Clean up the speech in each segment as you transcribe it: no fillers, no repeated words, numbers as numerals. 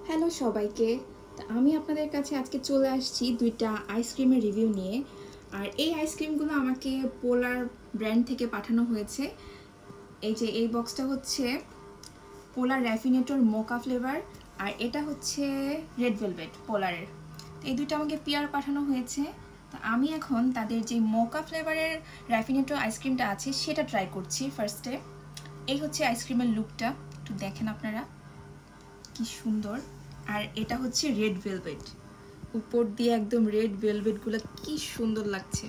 Hello সবাইকে। আমি আপনাদের কাছে আজকে চলে আসছি দুইটা আইসক্রিমের রিভিউ নিয়ে। আর এই আইসক্রিমগুলো আমাকে পোলার ব্র্যান্ড থেকে পাঠানো হয়েছে। এই যে এই বক্সটা হচ্ছে পোলার র্যাফিনেটর মোকা ফ্লেভার, আর এটা হচ্ছে রেড ভেলভেট পোলারের। এই দুইটা আমাকে পেয়ার পাঠানো হয়েছে। তো আমি এখন তাদের যে মোকা ফ্লেভারের র্যাফিনেটর আইসক্রিমটা আছে সেটা ট্রাই করছি ফার্স্টে। এই হচ্ছে আইসক্রিমের লুকটা, একটু দেখেন আপনারা কি সুন্দর। আর এটা হচ্ছে রেড ভেলভেট, উপর দিয়ে একদম রেড ভেলভেটগুলো কি সুন্দর লাগছে।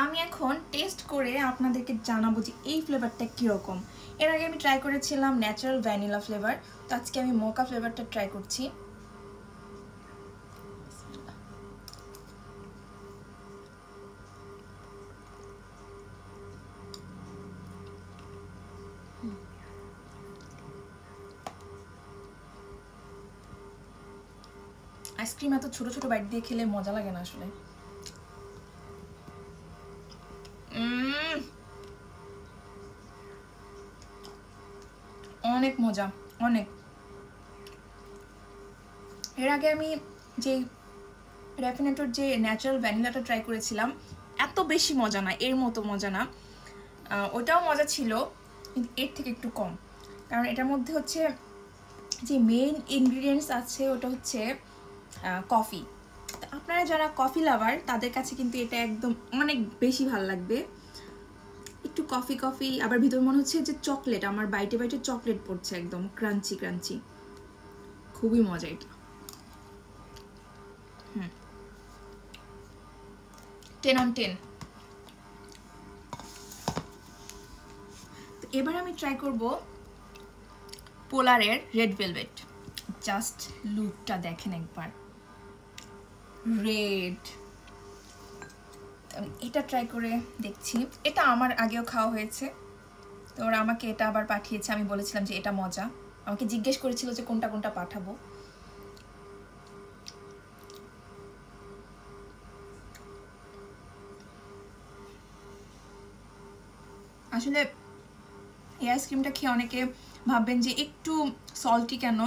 আমি এখন টেস্ট করে আপনাদেরকে জানাবো যে এই ফ্লেভারটা কীরকম। এর আগে আমি ট্রাই করেছিলাম ন্যাচারাল ভ্যানিলা ফ্লেভার, তো আজকে আমি মোকা ফ্লেভারটা ট্রাই করছি। আইসক্রিম এত ছোট ছোট বাইট দিয়ে খেলে মজা লাগে না আসলে। অনেক মজা, অনেক। এর আগে আমি যে র্যাফিনেটর যে ন্যাচারাল ভ্যানিলাটা ট্রাই করেছিলাম, এত বেশি মজা না, এর মতো মজা না। ওটাও মজা ছিল কিন্তু এর থেকে একটু কম, কারণ এটার মধ্যে হচ্ছে যে মেইন ইনগ্রিডিয়েন্টস আছে ওটা হচ্ছে কফি। আপনারা যারা কফি লাভার তাদের কাছে কিন্তু এটা একদম অনেক বেশি ভালো লাগবে। একটু কফি কফি, আবার ভিতর মনে হচ্ছে যে চকলেট, আমার বাইটে বাইটে চকলেট পড়ছে, একদম ক্রাঞ্চি ক্রাঞ্চি, খুবই মজা এটা। 10 on 10। এবার আমি ট্রাই করব পোলারের রেড ভেলভেট। জাস্ট লুকটা দেখেন একবার, রেড। এটা ট্রাই করে দেখছি। এটা আমার আগেও খাওয়া হয়েছে, তো ওরা আমাকে এটা আবার পাঠিয়েছে। আমি বলেছিলাম যে এটা মজা, আমাকে জিজ্ঞেস করেছিল যে কোনটা কোনটা পাঠাবো। আসলে এই আইসক্রিমটা খেয়ে অনেকে ভাববেন যে একটু সল্টি কেন,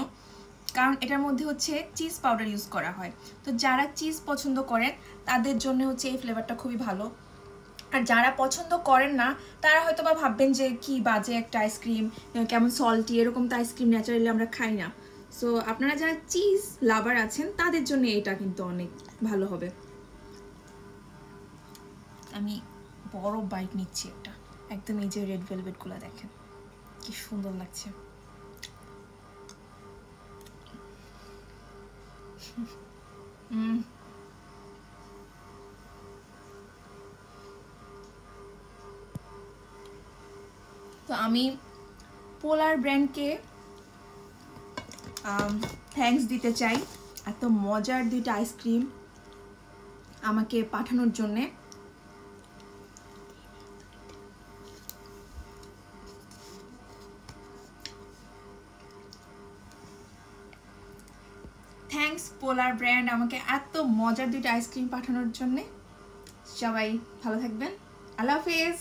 কারণ এটার মধ্যে হচ্ছে চিজ পাউডার ইউজ করা হয়। তো যারা চিজ পছন্দ করেন তাদের জন্য হচ্ছে এই ফ্লেভারটা খুবই ভালো। আর যারা পছন্দ করেন না তারা হয়তো বা ভাববেন যে কি বাজে একটা আইসক্রিম, কেমন সল্টি, এরকম তো আইসক্রিম ন্যাচারালি আমরা খাই না। সো আপনারা যারা চিজ লাভার আছেন তাদের জন্য এটা কিন্তু অনেক ভালো হবে। আমি বড় বাইট নিচ্ছি একটা, একদম এই যে রেড ভেলভেটগুলো দেখেন কি সুন্দর লাগছে। তো আমি পোলার ব্র্যান্ডকে থ্যাঙ্কস দিতে চাই এত মজার দুইটা আইসক্রিম আমাকে পাঠানোর জন্যে। থ্যাঙ্কস পোলার ব্র্যান্ড আমাকে এত মজার দুইটা আইসক্রিম পাঠানোর জন্যে। সবাই ভালো থাকবেন, আল্লাহ হাফেজ।